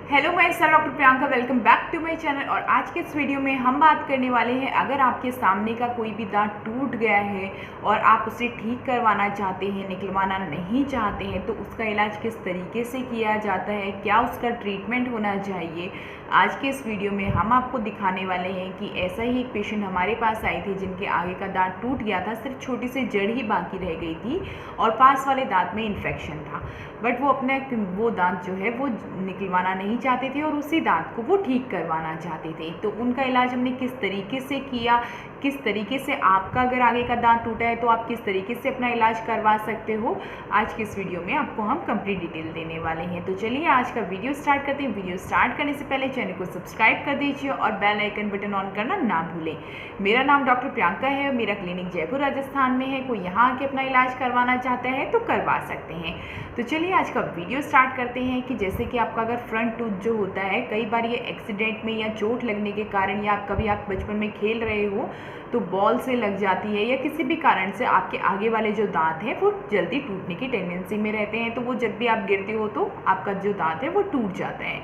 Hello myself doctor Priyanka, welcome back to my channel. और आज के इस वीडियो में हम बात करने वाले हैं, अगर आपके सामने का कोई भी दांत टूट गया है और आप उसे ठीक करवाना चाहते हैं, निकलवाना नहीं चाहते हैं, तो उसका इलाज किस तरीके से किया जाता है, क्या उसका ट्रीटमेंट होना चाहिए। आज के इस वीडियो में हम आपको दिखाने वाले हैं कि ऐसा ही एक पेशेंट हमारे पास आई थी जिनके आगे का दांत टूट गया था, सिर्फ छोटी सी जड़ ही बाकी रह गई थी और पास वाले दांत में इन्फेक्शन था। बट वो अपने वो दांत जो है वो निकलवाना नहीं चाहते थे और उसी दांत को वो ठीक करवाना चाहते थे। तो उनका इलाज हमने किस तरीके से किया, किस तरीके से आपका अगर आगे का दांत टूटा है तो आप किस तरीके से अपना इलाज करवा सकते हो, आज की इस वीडियो में आपको हम कंप्लीट डिटेल देने वाले हैं। तो चलिए आज का वीडियो स्टार्ट करते हैं। वीडियो स्टार्ट करने से पहले चैनल को सब्सक्राइब कर दीजिए और बेल आइकन बटन ऑन करना ना भूलें। मेरा नाम डॉक्टर प्रियंका है, मेरा क्लिनिक जयपुर राजस्थान में है। कोई यहाँ आके अपना इलाज करवाना चाहता है तो करवा सकते हैं। तो चलिए आज का वीडियो स्टार्ट करते हैं कि जैसे कि आपका अगर फ्रंट टूथ जो होता है, कई बार ये एक्सीडेंट में या चोट लगने के कारण या कभी आप बचपन में खेल रहे हो तो बॉल से लग जाती है या किसी भी कारण से आपके आगे वाले जो दांत हैं वो जल्दी टूटने की टेंडेंसी में रहते हैं। तो वो जब भी आप गिरते हो तो आपका जो दांत है वो टूट जाता है।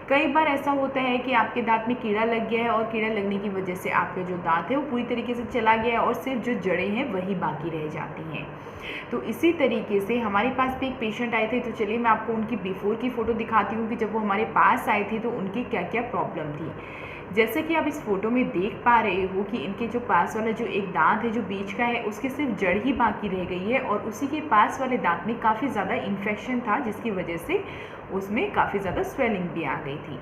कई बार ऐसा होता है कि आपके दांत में कीड़ा लग गया है और कीड़ा लगने की वजह से आपका जो दांत है वो पूरी तरीके से चला गया है और सिर्फ जो जड़ें हैं वही बाकी रह जाती हैं। तो इसी तरीके से हमारे पास भी एक पेशेंट आए थे। तो चलिए मैं आपको उनकी बिफोर की फ़ोटो दिखाती हूँ कि जब वो हमारे पास आए थे तो उनकी क्या क्या प्रॉब्लम थी। जैसे कि आप इस फोटो में देख पा रहे हो कि इनके जो पास वाला जो एक दांत है जो बीच का है उसकी सिर्फ जड़ ही बाकी रह गई है और उसी के पास वाले दांत में काफ़ी ज़्यादा इन्फेक्शन था जिसकी वजह से उसमें काफ़ी ज़्यादा स्वेलिंग भी आ गई थी।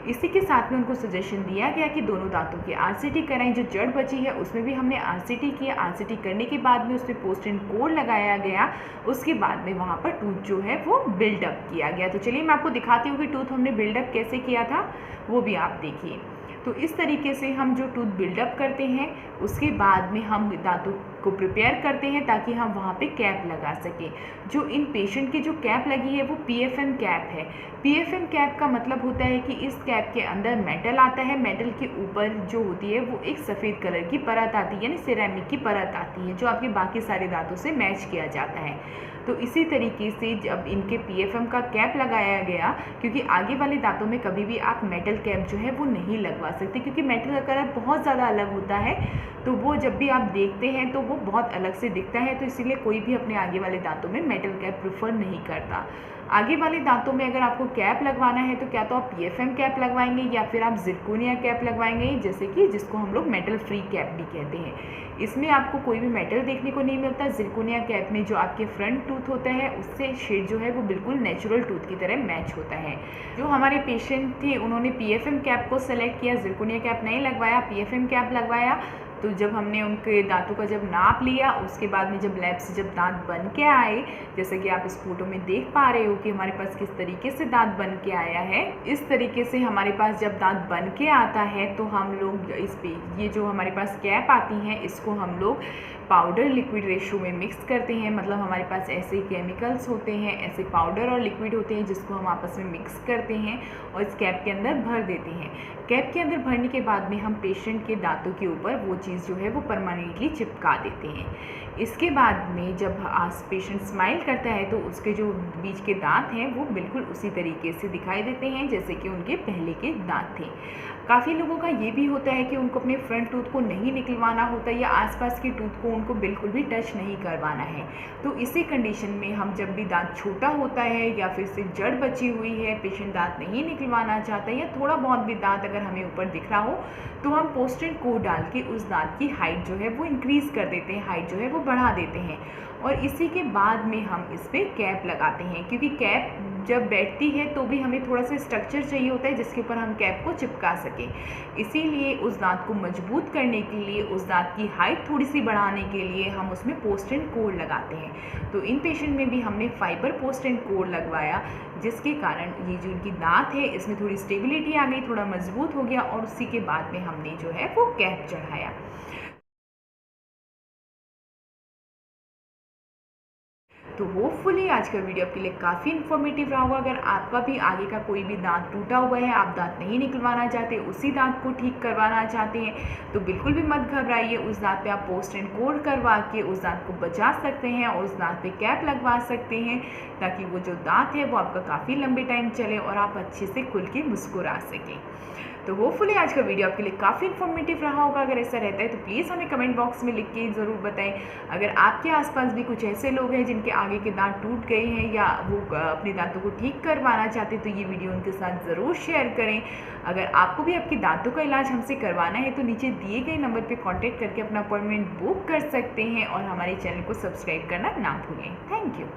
इसी के साथ में उनको सजेशन दिया गया कि दोनों दांतों की आरसीटी कराएं। जो जड़ बची है उसमें भी हमने आरसीटी किया। आरसीटी करने के बाद में उसमें पोस्ट इन कोड लगाया गया। उसके बाद में वहाँ पर टूथ जो है वो बिल्डअप किया गया। तो चलिए मैं आपको दिखाती हूँ कि टूथ हमने बिल्डअप कैसे किया था, वो भी आप देखिए। तो इस तरीके से हम जो टूथ बिल्डअप करते हैं उसके बाद में हम दांतों को प्रिपेयर करते हैं ताकि हम वहाँ पे कैप लगा सकें। जो इन पेशेंट की जो कैप लगी है वो पीएफएम कैप है। पीएफएम कैप का मतलब होता है कि इस कैप के अंदर मेटल आता है, मेटल के ऊपर जो होती है वो एक सफ़ेद कलर की परत आती है, यानी सिरेमिक की परत आती है जो आपके बाकी सारे दांतों से मैच किया जाता है। तो इसी तरीके से जब इनके पीएफएम का कैप लगाया गया, क्योंकि आगे वाले दांतों में कभी भी आप मेटल कैप जो है वो नहीं लगवा सकते क्योंकि मेटल का कलर बहुत ज़्यादा अलग होता है। तो वो जब भी आप देखते हैं तो वो बहुत अलग से दिखता है। तो इसीलिए कोई भी अपने आगे वाले दांतों में मेटल कैप प्रेफर नहीं करता। आगे वाले दांतों में अगर आपको कैप लगवाना है तो क्या तो आप पीएफएम कैप लगवाएंगे या फिर आप जिरकोनिया कैप लगवाएंगे, जैसे कि जिसको हम लोग मेटल फ्री कैप भी कहते हैं। इसमें आपको कोई भी मेटल देखने को नहीं मिलता। जिरकोनिया कैप में जो आपके फ्रंट टूथ होता है उससे शेड जो है वो बिल्कुल नेचुरल टूथ की तरह मैच होता है। जो हमारे पेशेंट थे उन्होंने पीएफएम कैप को सेलेक्ट किया, जिरकोनिया कैप नहीं लगवाया, पीएफएम कैप लगवाया। तो जब हमने उनके दांतों का जब नाप लिया उसके बाद में जब लैब से जब दांत बन के आए, जैसे कि आप इस फोटो में देख पा रहे हो कि हमारे पास किस तरीके से दांत बन के आया है। इस तरीके से हमारे पास जब दांत बन के आता है तो हम लोग इस पे ये जो हमारे पास कैप आती हैं इसको हम लोग पाउडर लिक्विड रेशो में मिक्स करते हैं। मतलब हमारे पास ऐसे केमिकल्स होते हैं, ऐसे पाउडर और लिक्विड होते हैं जिसको हम आपस में मिक्स करते हैं और इस कैप के अंदर भर देते हैं। कैप के अंदर भरने के बाद में हम पेशेंट के दांतों के ऊपर वो चीज़ जो है वो परमानेंटली चिपका देते हैं। इसके बाद में जब पेशेंट स्माइल करता है तो उसके जो बीच के दांत हैं वो बिल्कुल उसी तरीके से दिखाई देते हैं जैसे कि उनके पहले के दांत थे। काफ़ी लोगों का ये भी होता है कि उनको अपने फ्रंट टूथ को नहीं निकलवाना होता या आसपास की टूथ को उनको बिल्कुल भी टच नहीं करवाना है। तो इसी कंडीशन में हम जब भी दांत छोटा होता है या फिर सिर्फ जड़ बची हुई है, पेशेंट दांत नहीं निकलवाना चाहता या थोड़ा बहुत भी दांत अगर हमें ऊपर दिख रहा हो तो हम पोस्ट इन कोड डाल के उस दांत की हाइट जो है वो इंक्रीज़ कर देते हैं, हाइट जो है वो बढ़ा देते हैं और इसी के बाद में हम इस पर कैप लगाते हैं। क्योंकि कैप जब बैठती है तो भी हमें थोड़ा सा स्ट्रक्चर चाहिए होता है जिसके ऊपर हम कैप को चिपका सकें। इसीलिए उस दांत को मजबूत करने के लिए, उस दांत की हाइट थोड़ी सी बढ़ाने के लिए हम उसमें पोस्ट इन कोड लगाते हैं। तो इन पेशेंट में भी हमने फाइबर पोस्ट इन कोड लगवाया जिसके कारण ये जो इनकी दांत है इसमें थोड़ी स्टेबिलिटी आ गई, थोड़ा मजबूत हो गया और उसी के बाद में हमने जो है वो कैप चढ़ाया। तो होपफुली आज का वीडियो आपके लिए काफ़ी इन्फॉर्मेटिव रहा होगा। अगर आपका भी आगे का कोई भी दांत टूटा हुआ है, आप दांत नहीं निकलवाना चाहते, उसी दांत को ठीक करवाना चाहते हैं, तो बिल्कुल भी मत घबराइए। उस दांत पे आप पोस्ट एंड कोड करवा के उस दांत को बचा सकते हैं और उस दांत पे कैप लगवा सकते हैं, ताकि वो जो दांत है वो आपका काफ़ी लंबे टाइम चले और आप अच्छे से खुल के मुस्कुरा सकें। तो होपफुली आज का वीडियो आपके लिए काफ़ी इन्फॉर्मेटिव रहा होगा। अगर ऐसा रहता है तो प्लीज़ हमें कमेंट बॉक्स में लिख के ज़रूर बताएं। अगर आपके आसपास भी कुछ ऐसे लोग हैं जिनके आगे के दांत टूट गए हैं या वो अपने दांतों को ठीक करवाना चाहते हैं, तो ये वीडियो उनके साथ ज़रूर शेयर करें। अगर आपको भी आपके दांतों का इलाज हमसे करवाना है तो नीचे दिए गए नंबर पर कॉन्टैक्ट करके अपना अपॉइंटमेंट बुक कर सकते हैं और हमारे चैनल को सब्सक्राइब करना ना भूलें। Thank you.